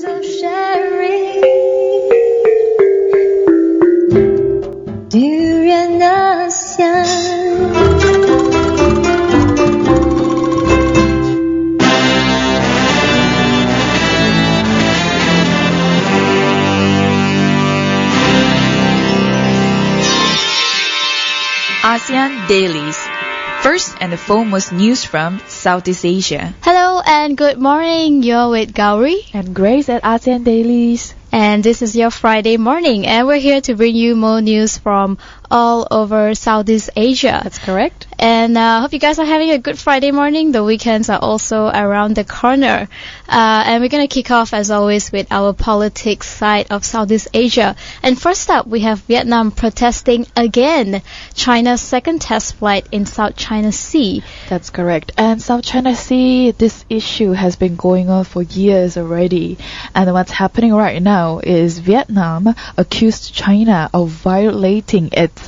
of sharing. 旅人的香。ASEAN Dailies. First and foremost news from Southeast Asia. Hello and good morning. You're with Gowri and Grace at ASEAN Dailies. And this is your Friday morning, and we're here to bring you more news from all over Southeast Asia. That's correct. And hope you guys are having a good Friday morning. The weekends are also around the corner. And we're going to kick off, as always, with our politics side of Southeast Asia. And first up, we have Vietnam protesting again China's second test flight in South China Sea. That's correct. And South China Sea, this issue has been going on for years already. And what's happening right now is Vietnam accused China of violating its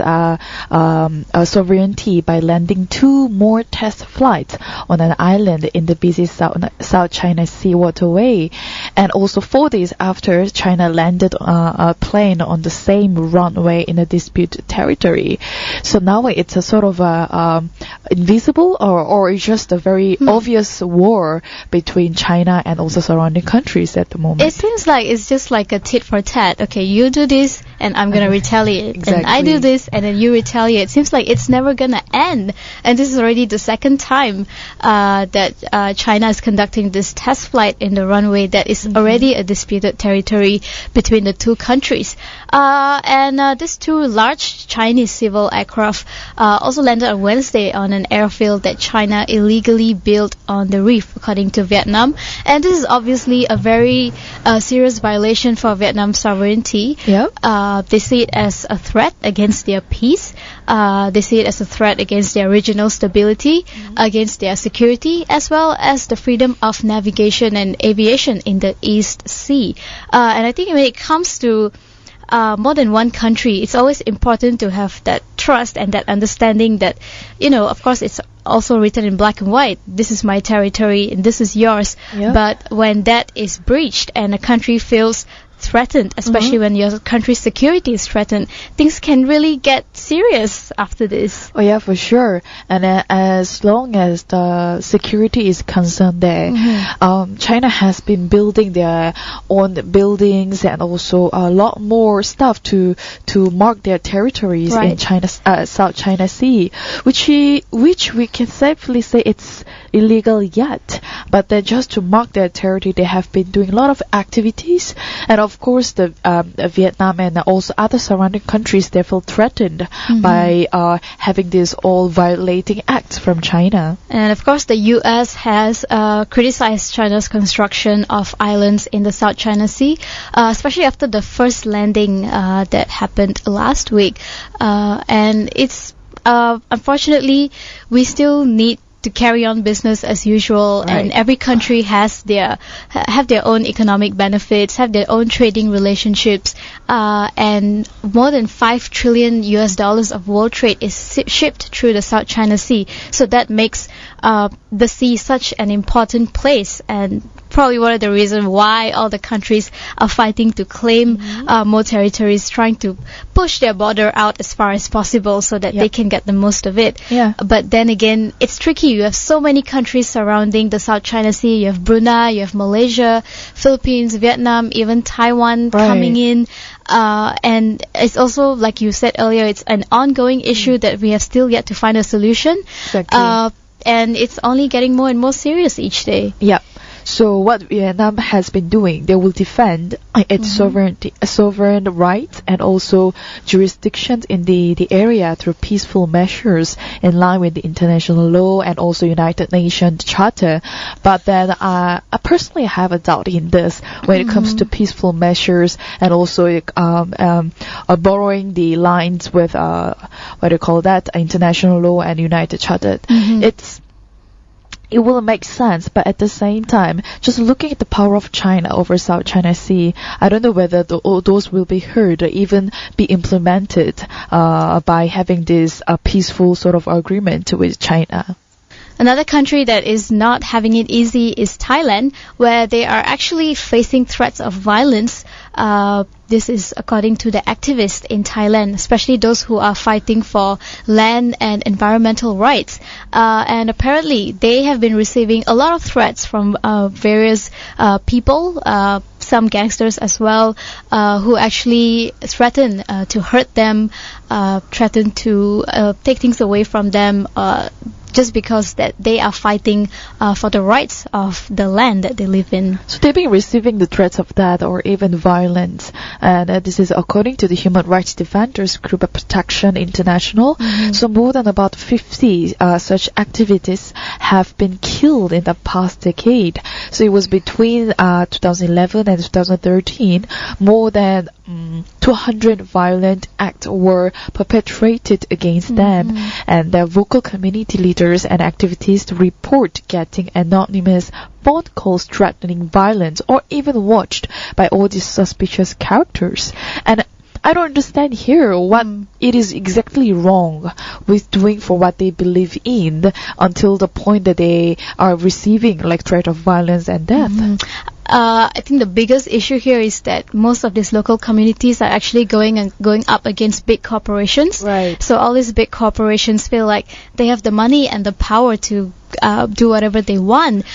sovereignty by landing 2 more test flights on an island in the busy South China Sea waterway. And also 4 days after, China landed a plane on the same runway in a disputed territory. So now it's a sort of invisible or just a very obvious war between China and also surrounding countries at the moment. It seems like it's just like a tit for tat. Okay, you do this and I'm going to retaliate. Exactly. And I do this and then you retaliate. It seems like it's never going to end. And this is already the second time that China is conducting this test flight in the runway that is already a disputed territory between the two countries. And these 2 large Chinese civil aircraft also landed on Wednesday on an airfield that China illegally built on the reef, according to Vietnam. And this is obviously a very serious violation for Vietnam's sovereignty. Yep. They see it as a threat against their peace. They see it as a threat against their regional stability, against their security, as well as the freedom of navigation and aviation in the East Sea. And I think when it comes to more than one country, it's always important to have that trust and that understanding that, you know, of course it's also written in black and white. This is my territory and this is yours. Yep. But when that is breached and a country feels threatened, especially when your country's security is threatened, things can really get serious after this. Oh yeah, for sure. And as long as the security is concerned there, China has been building their own buildings and also a lot more stuff to mark their territories in China's South China Sea, which we can safely say it's illegal yet. But then just to mark their territory, they have been doing a lot of activities. And of course, the Vietnam and also other surrounding countries, they feel threatened by having these all violating acts from China. And of course, the U.S. has criticized China's construction of islands in the South China Sea, especially after the first landing that happened last week. And it's unfortunately, we still need to carry on business as usual, and every country has their own economic benefits, have their own trading relationships, and more than $5 trillion of world trade is shipped through the South China Sea. So that makes the sea such an important place, and probably one of the reasons why all the countries are fighting to claim more territories, trying to push their border out as far as possible so that they can get the most of it. Yeah. But then again, it's tricky. You have so many countries surrounding the South China Sea. You have Brunei, you have Malaysia, Philippines, Vietnam, even Taiwan coming in. And it's also, like you said earlier, it's an ongoing issue that we have still yet to find a solution. Exactly. And it's only getting more and more serious each day. Yeah. So what Vietnam has been doing, they will defend its sovereign rights and also jurisdictions in the area through peaceful measures in line with the international law and also United Nations Charter. But then I personally have a doubt in this when it comes to peaceful measures and also borrowing the lines with what do you call that, international law and United Charter. It will make sense, but at the same time, just looking at the power of China over South China Sea, I don't know whether those will be heard or even be implemented by having this peaceful sort of agreement with China. Another country that is not having it easy is Thailand, where they are actually facing threats of violence. This is according to the activists in Thailand, especially those who are fighting for land and environmental rights. And apparently they have been receiving a lot of threats from various people, some gangsters as well, who actually threaten to hurt them, threaten to take things away from them, just because that they are fighting for the rights of the land that they live in. So they've been receiving the threats of death or even violence, and this is according to the Human Rights Defenders Group of Protection International. So more than about 50 such activists have been killed in the past decade. So it was between 2011 and 2013, more than 200 violent acts were perpetrated against them, and the vocal community leaders and activists report getting anonymous phone calls threatening violence or even watched by all these suspicious characters. And I don't understand here what it is exactly wrong with doing for what they believe in until the point that they are receiving like threat of violence and death. I think the biggest issue here is that most of these local communities are actually going up against big corporations. Right. So all these big corporations feel like they have the money and the power to do whatever they want,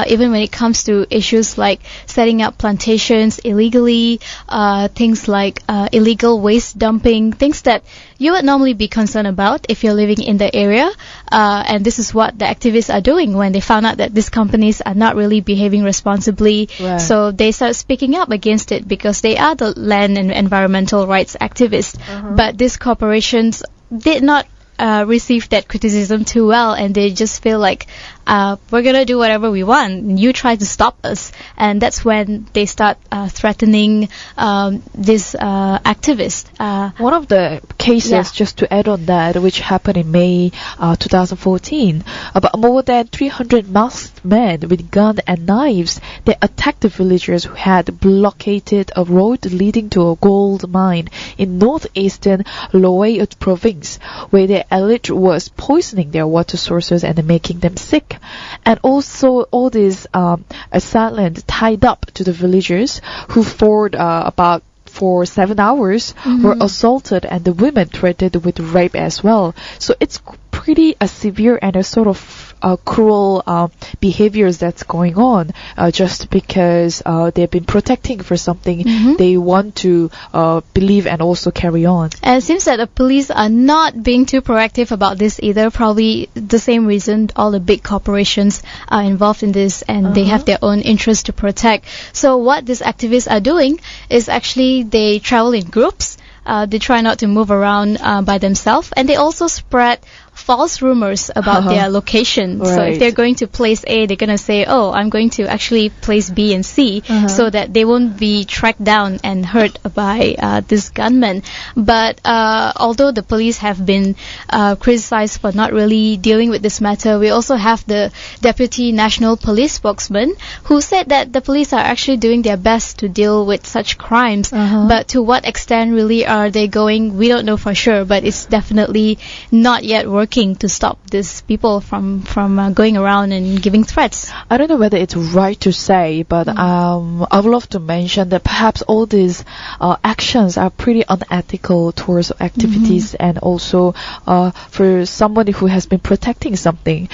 even when it comes to issues like setting up plantations illegally, things like illegal waste dumping, things that you would normally be concerned about if you're living in the area. And this is what the activists are doing when they found out that these companies are not really behaving responsibly. Right. So they start speaking up against it because they are the land and environmental rights activists. But these corporations did not receive that criticism too well, and they just feel like we're gonna do whatever we want, you try to stop us. And that's when they start threatening this activist. One of the cases, just to add on that, which happened in May 2014, about more than 300 masked men with guns and knives, they attacked the villagers who had blockaded a road leading to a gold mine in northeastern Laos province, where they alleged was poisoning their water sources and making them sick. And also all these assailants tied up to the villagers who fought about for 7 hours, were assaulted, and the women threatened with rape as well. So it's pretty severe and a sort of cruel behaviors that's going on, just because they've been protecting for something they want to believe and also carry on. And it seems that the police are not being too proactive about this either. Probably the same reason all the big corporations are involved in this, and they have their own interests to protect. So what these activists are doing is actually they travel in groups. They try not to move around by themselves, and they also spread false rumors about their location. So if they're going to place A, they're going to say, oh, I'm going to actually place B and C, so that they won't be tracked down and hurt by this gunman. But although the police have been criticized for not really dealing with this matter, we also have the Deputy National Police spokesman who said that the police are actually doing their best to deal with such crimes. But to what extent really are they going, we don't know for sure, but it's definitely not yet working to stop these people from going around and giving threats. I don't know whether it's right to say, but I would love to mention that perhaps all these actions are pretty unethical towards activities and also for somebody who has been protecting something.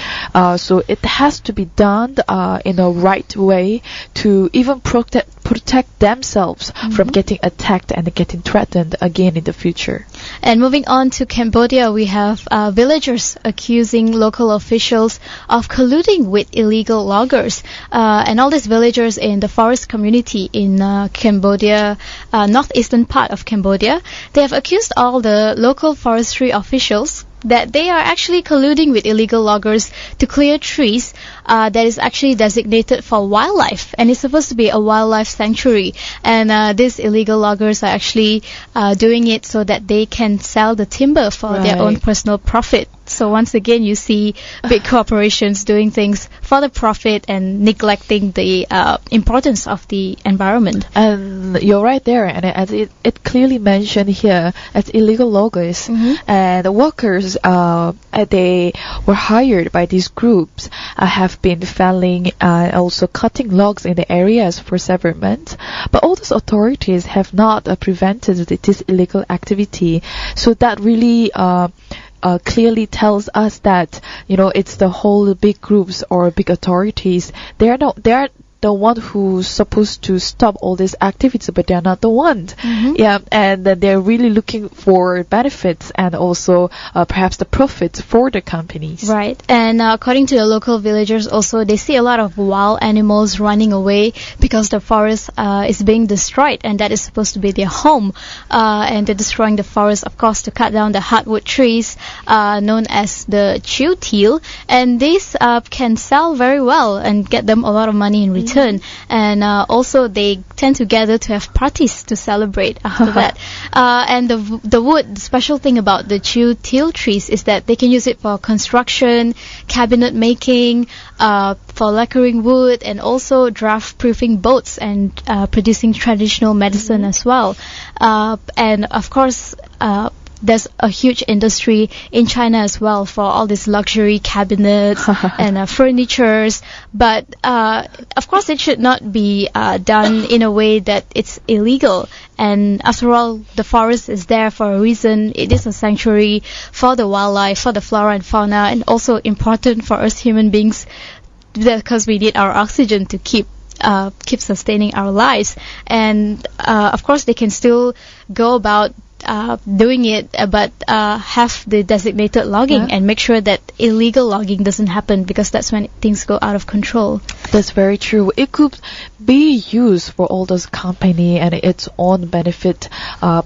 So it has to be done in a right way to even protect themselves from getting attacked and getting threatened again in the future. And moving on to Cambodia, we have villagers accusing local officials of colluding with illegal loggers. And all these villagers in the forest community in Cambodia, northeastern part of Cambodia, they have accused all the local forestry officials that they are actually colluding with illegal loggers to clear trees that is actually designated for wildlife, and it's supposed to be a wildlife sanctuary. And these illegal loggers are actually doing it so that they can sell the timber for their own personal profit. So once again, you see big corporations doing things for the profit and neglecting the importance of the environment. And you're right there, and as it clearly mentioned here, as illegal loggers and the workers, they were hired by these groups, have been felling and also cutting logs in the areas for several months. But all those authorities have not prevented this illegal activity. So that really clearly tells us that, it's the whole big groups or big authorities. They are the one who's supposed to stop all these activities, but they're not the one. Yeah, and they're really looking for benefits and also perhaps the profits for the companies. Right, and according to the local villagers also, they see a lot of wild animals running away because the forest is being destroyed, and that is supposed to be their home. And they're destroying the forest, of course, to cut down the hardwood trees known as the chew teal, and these can sell very well and get them a lot of money in return. And also they tend to gather to have parties to celebrate after that. And the wood, the special thing about the chew teal trees is that they can use it for construction, cabinet making, for lacquering wood, and also draft proofing boats and producing traditional medicine as well. And of course, there's a huge industry in China as well for all these luxury cabinets and furnitures. But of course, it should not be done in a way that it's illegal. And after all, the forest is there for a reason. It is a sanctuary for the wildlife, for the flora and fauna, and also important for us human beings because we need our oxygen to keep sustaining our lives. And of course, they can still go about doing it, but have the designated logging and make sure that illegal logging doesn't happen, because that's when things go out of control. That's very true. It could be used for all those company and its own benefit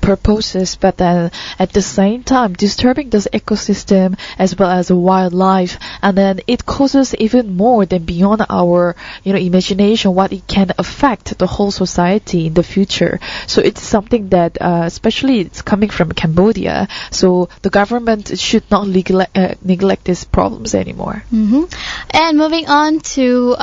purposes, but then at the same time disturbing this ecosystem as well as wildlife, and then it causes even more than beyond our imagination what it can affect the whole society in the future. So it's something that especially it's coming from Cambodia, so the government should not neglect these problems anymore. And moving on to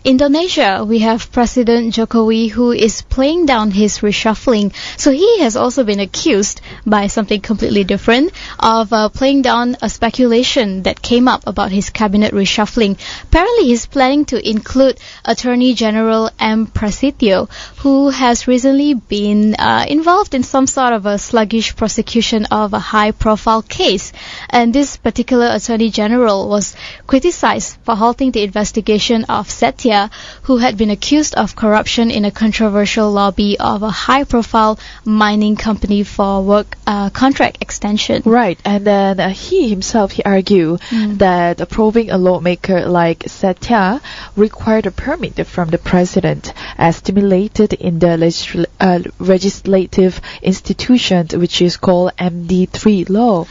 Indonesia, we have President Jokowi, who is playing down his reshuffling. So he has also been accused by something completely different of playing down a speculation that came up about his cabinet reshuffling. Apparently he's planning to include Attorney General M. Prasetyo, who has recently been involved in some sort of a sluggish prosecution of a high-profile case. And this particular Attorney General was criticized for halting the investigation of Setia, who had been accused of corruption in a controversial lobby of a high-profile mining company for work contract extension. Right, and then he argued that approving a lawmaker like Setia required a permit from the president, as stipulated in the legislative institution, which is called MD3 law.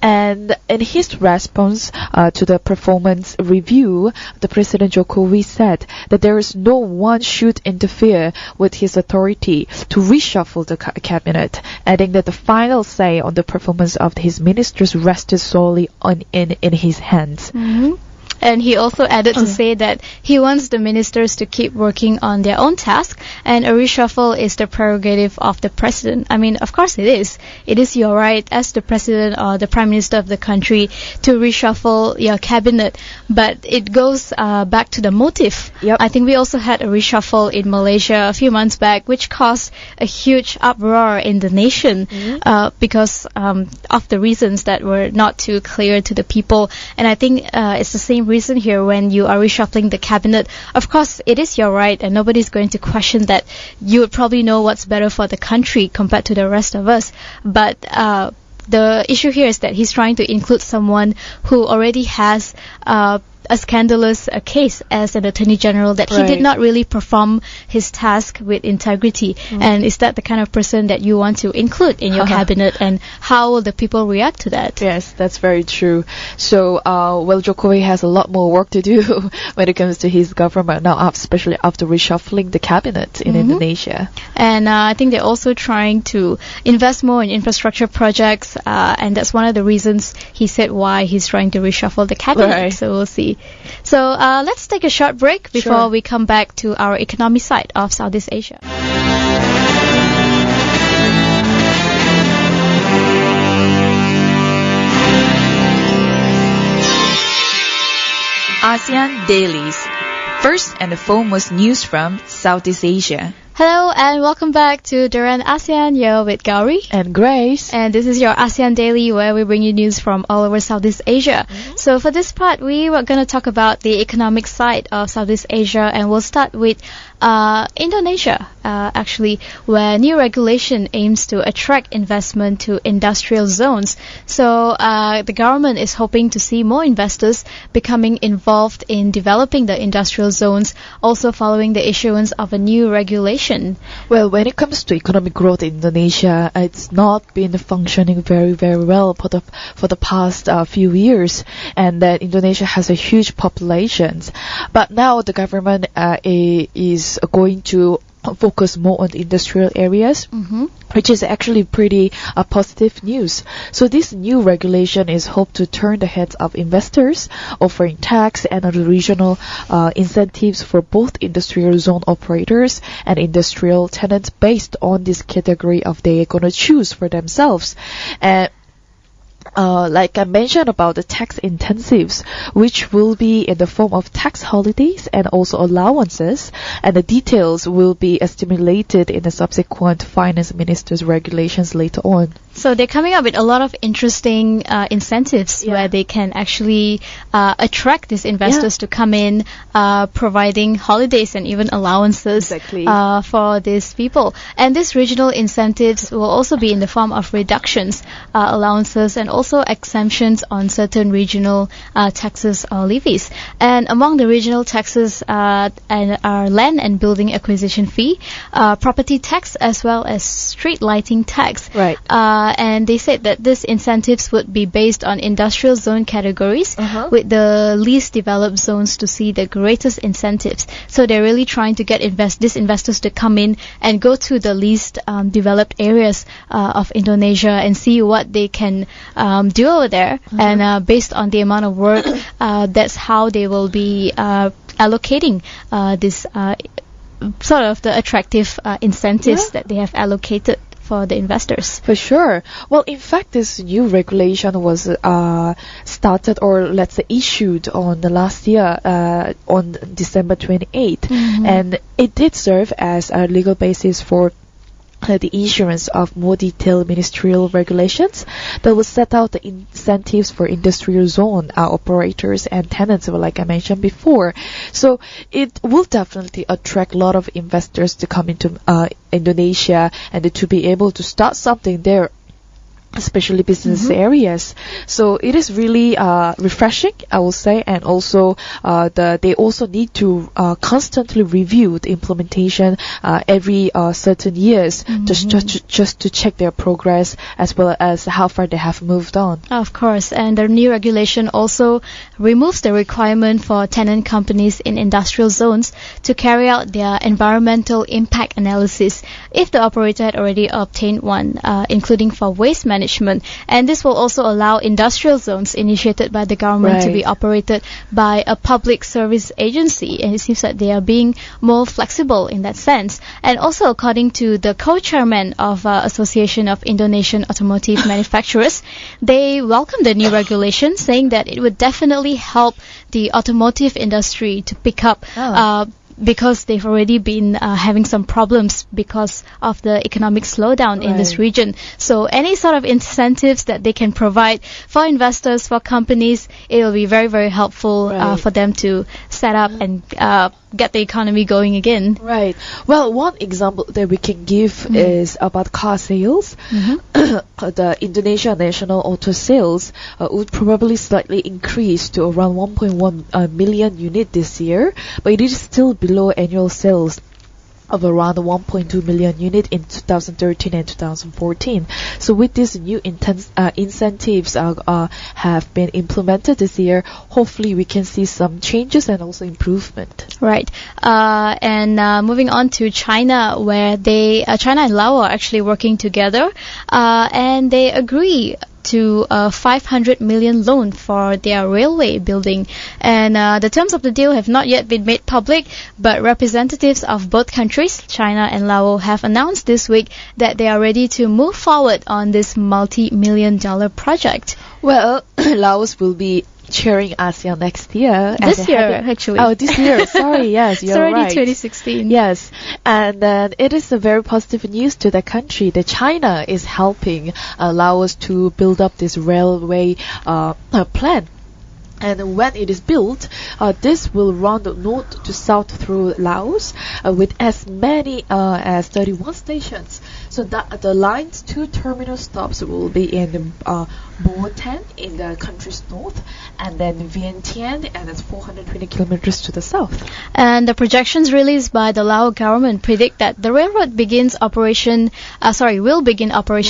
And in his response to the performance review, the President Jokowi said that there is no one should interfere with his authority to reshuffle the cabinet, adding that the final say on the performance of his ministers rested solely in his hands. And he also added to say that he wants the ministers to keep working on their own task, and a reshuffle is the prerogative of the president. I mean, of course it is. It is your right as the president or the prime minister of the country to reshuffle your cabinet, but it goes back to the motive. I think we also had a reshuffle in Malaysia a few months back, which caused a huge uproar in the nation because of the reasons that were not too clear to the people. And I think it's the same reason here when you are reshuffling the cabinet. Of course, it is your right, and nobody's going to question that. You would probably know what's better for the country compared to the rest of us. But the issue here is that he's trying to include someone who already has a scandalous case as an attorney general, that he did not really perform his task with integrity. And is that the kind of person that you want to include in your cabinet, and how will the people react to that? Yes, that's very true. So, Jokowi has a lot more work to do when it comes to his government now, especially after reshuffling the cabinet in Indonesia. And I think they're also trying to invest more in infrastructure projects, and that's one of the reasons he said why he's trying to reshuffle the cabinet. So we'll see. So let's take a short break before we come back to our economy side of Southeast Asia. ASEAN Dailies. First and the foremost news from Southeast Asia. Hello and welcome back to Duran ASEAN. You're with Gowri and Grace. And this is your ASEAN Daily, where we bring you news from all over Southeast Asia. So for this part, we were going to talk about the economic side of Southeast Asia, and we'll start with Indonesia, actually, where new regulation aims to attract investment to industrial zones. So the government is hoping to see more investors becoming involved in developing the industrial zones, also following the issuance of a new regulation. Well, when it comes to economic growth in Indonesia, it's not been functioning very, very well for the past few years, and that Indonesia has a huge population. But now the government is going to focus more on the industrial areas, which is actually pretty positive news. So this new regulation is hoped to turn the heads of investors, offering tax and other regional incentives for both industrial zone operators and industrial tenants based on this category of they're going to choose for themselves. And like I mentioned about the tax incentives, which will be in the form of tax holidays and also allowances, and the details will be stimulated in the subsequent finance minister's regulations later on. So they're coming up with a lot of interesting incentives where they can actually attract these investors to come in, providing holidays and even allowances for these people. And these regional incentives will also be in the form of reductions, allowances, and also exemptions on certain regional taxes or levies. And among the regional taxes are land and building acquisition fee, property tax, as well as street lighting tax. And they said that these incentives would be based on industrial zone categories, with the least developed zones to see the greatest incentives. So they're really trying to get these investors to come in and go to the least developed areas of Indonesia and see what they can do over there. And based on the amount of work, that's how they will be allocating this sort of the attractive incentives that they have allocated for the investors. For sure. Well, in fact, this new regulation was started, or let's say issued on the last year, on December 28th. And it did serve as a legal basis for the issuance of more detailed ministerial regulations that will set out the incentives for industrial zone operators and tenants, like I mentioned before. So it will definitely attract a lot of investors to come into Indonesia and to be able to start something there, especially business areas. So it is really refreshing, I will say, and also they also need to constantly review the implementation every certain years, just to check their progress as well as how far they have moved on. Of course, and the new regulation also removes the requirement for tenant companies in industrial zones to carry out their environmental impact analysis if the operator had already obtained one, including for waste management. And this will also allow industrial zones initiated by the government to be operated by a public service agency, and it seems that they are being more flexible in that sense. And also, according to the co-chairman of Association of Indonesian Automotive Manufacturers, they welcome the new regulation, saying that it would definitely help the automotive industry to pick up because they've already been having some problems because of the economic slowdown in this region. So any sort of incentives that they can provide for investors, for companies, it will be very, very helpful for them to set up and get the economy going again. Right. Well, one example that we can give is about car sales. The Indonesia national auto sales would probably slightly increase to around 1.1 million unit this year, but it is still below annual sales of around 1.2 million unit in 2013 and 2014. So with these new incentives have been implemented this year, hopefully we can see some changes and also improvement. Right. And moving on to China, where China and Laos are actually working together, and they agree to a 500 million loan for their railway building. And the terms of the deal have not yet been made public, but representatives of both countries, China and Laos, have announced this week that they are ready to move forward on this multi-million-dollar project. Well, Laos will be chairing ASEAN next year. This year, actually. Oh, this year. Sorry, yes, you're right. It's already 2016. Yes, and then it is a very positive news to the country that China is helping Laos to build up this railway plan. And when it is built, this will run north to south through Laos with as many as 31 stations. So that the line's 2 terminal stops will be in Botan in the country's north, and then Vientiane, and that's 420 kilometers to the south. And the projections released by the Lao government predict that the railroad will begin operation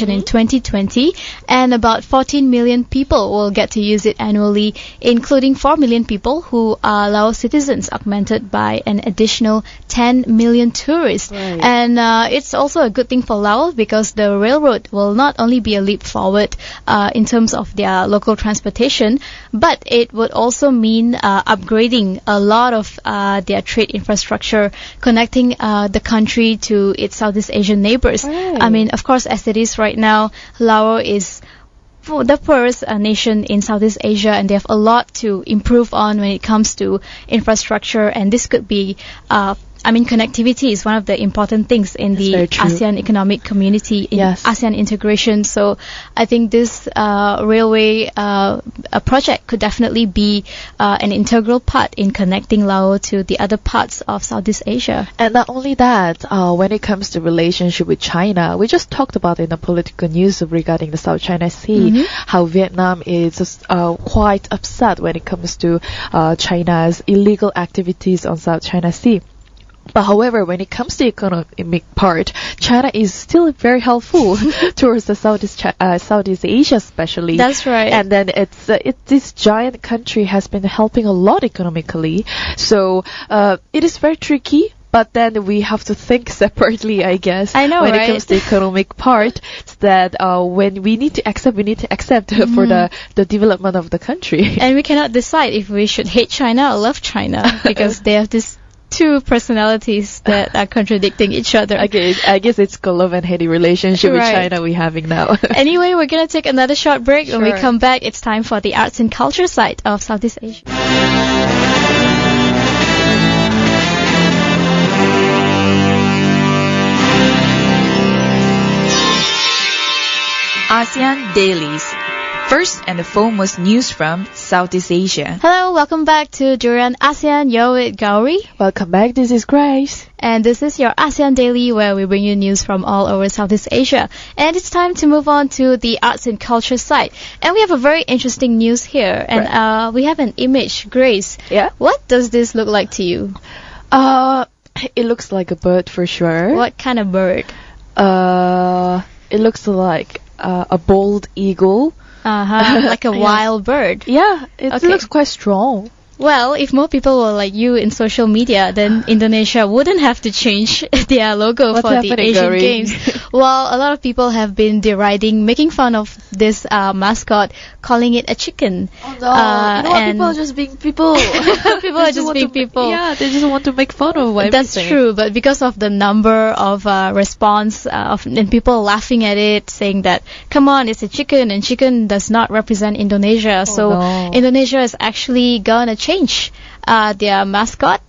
in 2020, and about 14 million people will get to use it annually, including 4 million people who are Lao citizens, augmented by an additional 10 million tourists. Right. And it's also a good thing for Laos because the railroad will not only be a leap forward in terms of their local transportation, but it would also mean upgrading a lot of their trade infrastructure, connecting the country to its Southeast Asian neighbors. Right. I mean, of course, as it is right now, Laos is the poorest nation in Southeast Asia, and they have a lot to improve on when it comes to infrastructure, and this could be connectivity is one of the important things in the ASEAN economic community, in ASEAN integration. So I think this railway project could definitely be an integral part in connecting Laos to the other parts of Southeast Asia. And not only that, when it comes to relationship with China, we just talked about in the political news regarding the South China Sea, how Vietnam is quite upset when it comes to China's illegal activities on South China Sea. But however, when it comes to the economic part, China is still very helpful towards the Southeast Asia especially. That's right. And then this giant country has been helping a lot economically. So it is very tricky. But then we have to think separately, I guess. I know, when right? it comes to the economic part, that when we need to accept for the development of the country. And we cannot decide if we should hate China or love China because they have this two personalities that are contradicting each other. Okay, I guess it's a love and hate relationship with China we're having now. Anyway, we're going to take another short break. Sure. When we come back, it's time for the arts and culture side of Southeast Asia. ASEAN Dailies. First and the foremost news from Southeast Asia. Hello, welcome back to Durian ASEAN. You're with Gowri. Welcome back, this is Grace. And this is your ASEAN Daily, where we bring you news from all over Southeast Asia. And it's time to move on to the arts and culture side. And we have a very interesting news here. And we have an image. Grace, what does this look like to you? It looks like a bird for sure. What kind of bird? It looks like a bald eagle. Like a wild bird. Yeah, it looks quite strong. Well, if more people were like you in social media, then Indonesia wouldn't have to change their logo for the Asian Gowri? Games. Well, a lot of people have been deriding, making fun of this mascot, calling it a chicken. Oh no, people are just being people. People are just being people. Yeah, they just want to make fun of everything. That's true, but because of the number of response and people laughing at it, saying that, come on, it's a chicken, and chicken does not represent Indonesia. So no. Indonesia is actually gonna change change their mascot.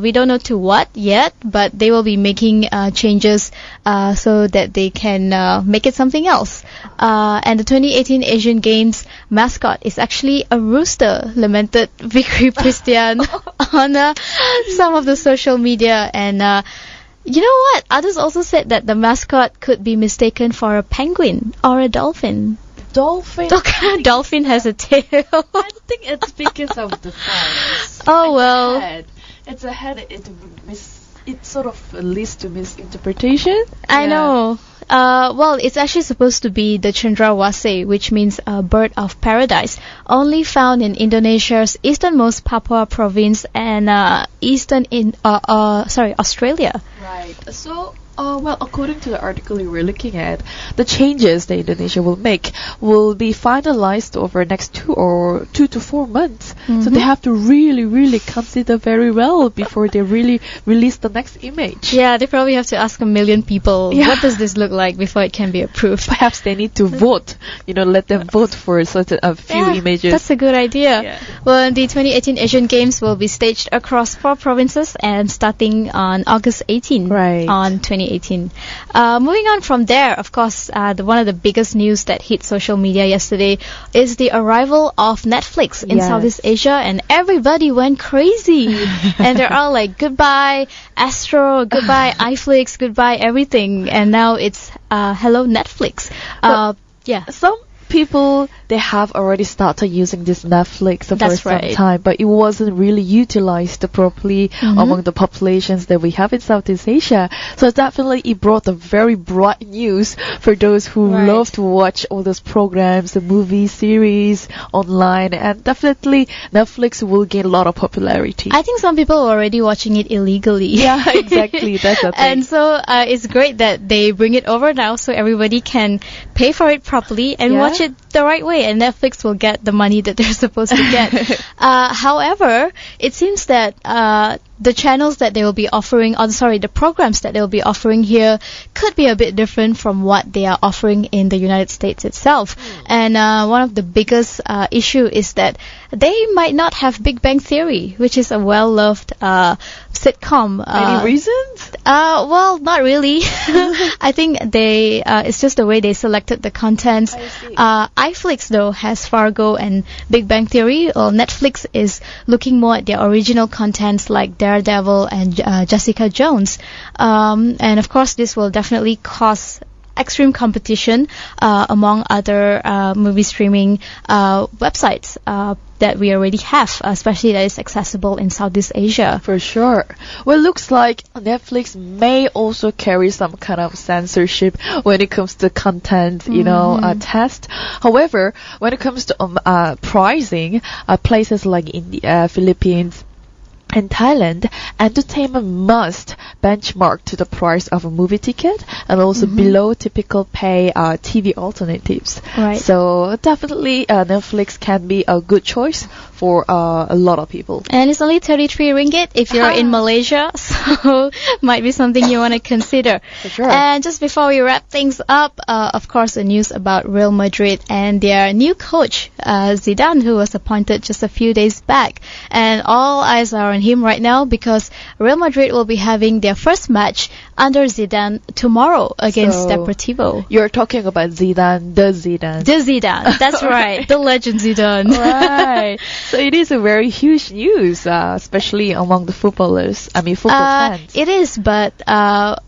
We don't know to what yet, but they will be making changes so that they can make it something else. And the 2018 Asian Games mascot is actually a rooster, lamented Vikri Pristian on some of the social media. And you know what? Others also said that the mascot could be mistaken for a penguin or a dolphin. Dolphin. Dolphin has a tail. I think it's because of the fangs. Oh, well. Head. It's a head. It sort of leads to misinterpretation. I know. Well, it's actually supposed to be the cendrawasih, which means a bird of paradise, only found in Indonesia's easternmost Papua province and Australia. Right. So, well, according to the article you were looking at, the changes that Indonesia will make will be finalized over the next 2 to 4 months. So they have to really consider very well before they really release the next image. Yeah, they probably have to ask 1 million people, Yeah. what does this look like before it can be approved? Perhaps they need to vote. Let them vote for such a few images. That's a good idea. Yeah. Well, the 2018 Asian Games will be staged across 4 provinces and starting on August 18 Right. on 2018. Moving on from there, of course, one of the biggest news that hit social media yesterday is the arrival of Netflix in Yes. Southeast Asia, and everybody went crazy. And they're all like, goodbye Astro, goodbye iflix, goodbye everything. And now it's hello Netflix. Yeah. Some people, they have already started using this Netflix for That's some right. time, but it wasn't really utilized properly among the populations that we have in Southeast Asia. So definitely it brought a very bright news for those who Right. love to watch all those programs, the movie series online, and definitely Netflix will gain a lot of popularity. I think some people are already watching it illegally. Yeah, exactly. That's the thing. And so it's great that they bring it over now so everybody can pay for it properly and Yeah. watch it the right way, and Netflix will get the money that they're supposed to get. However, it seems that the channels that they will be offering, the programs that they'll be offering here could be a bit different from what they are offering in the United States itself. And one of the biggest issue is that they might not have Big Bang Theory, which is a well-loved sitcom. Any reasons? Well, not really. I think it's just the way they selected the contents. I see. iflix though has Fargo and Big Bang Theory. Well, Netflix is looking more at their original contents like Daredevil and Jessica Jones. And of course, this will definitely cause extreme competition among other movie streaming websites that we already have, especially that is accessible in Southeast Asia. For sure. Well, it looks like Netflix may also carry some kind of censorship when it comes to content, test. However, when it comes to pricing, places like India, Philippines, in Thailand, entertainment must benchmark to the price of a movie ticket and also below typical pay TV alternatives. Right. So definitely Netflix can be a good choice for a lot of people. And it's only 33 ringgit if you're in Malaysia, so might be something you want to consider. For sure. And just before we wrap things up, of course, the news about Real Madrid and their new coach, Zidane, who was appointed just a few days back. And all eyes are on him right now because Real Madrid will be having their first match under Zidane tomorrow against So, Deportivo. You're talking about Zidane, the Zidane. The Zidane, that's right, the legend Zidane. Right. So it is a very huge news, especially among the football fans. It is, but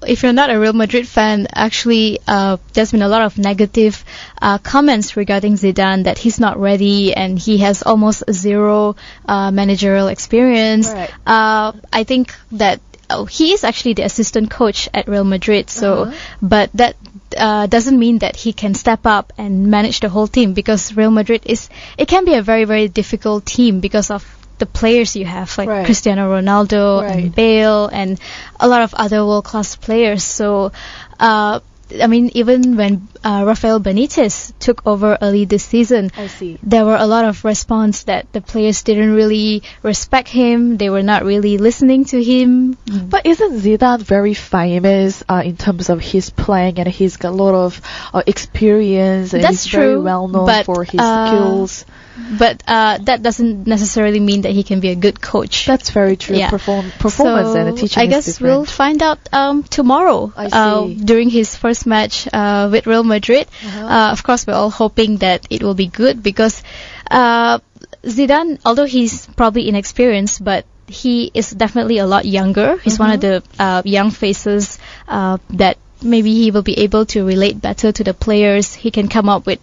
if you're not a Real Madrid fan, actually, there's been a lot of negative comments regarding Zidane that he's not ready and he has almost zero managerial experience. Right. I think that he is actually the assistant coach at Real Madrid, so but that doesn't mean that he can step up and manage the whole team, because Real Madrid it can be a very, very difficult team because of the players you have, like Right. Cristiano Ronaldo Right. and Bale and a lot of other world-class players. So I mean, even when Rafael Benitez took over early this season, I see. there were a lot of response that the players didn't really respect him. They were not really listening to him. But isn't Zidane very famous in terms of his playing, and he's got a lot of experience, and That's he's very true, well known but, for his skills. But that doesn't necessarily mean that he can be a good coach. That's very true. Yeah. Performance So and the teaching I is guess different. we'll find out tomorrow I see. during his first match with Real Madrid. Of course, we're all hoping that it will be good because Zidane, although he's probably inexperienced, but he is definitely a lot younger. He's one of the young faces that maybe he will be able to relate better to the players. He can come up with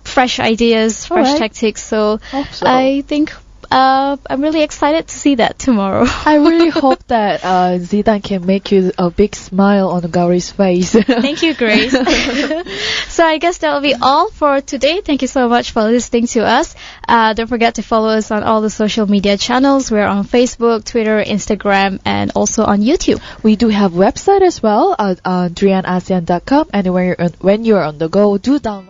fresh ideas, fresh Alright. tactics. So Hope so. I think I'm really excited to see that tomorrow. I really hope that Zidane can make you a big smile on Gowri's face. Thank you, Grace. So I guess that will be all for today. Thank you so much for listening to us. Don't forget to follow us on all the social media channels. We're on Facebook, Twitter, Instagram, and also on YouTube. We do have website as well, drianasean.com, and when you're on the go, do download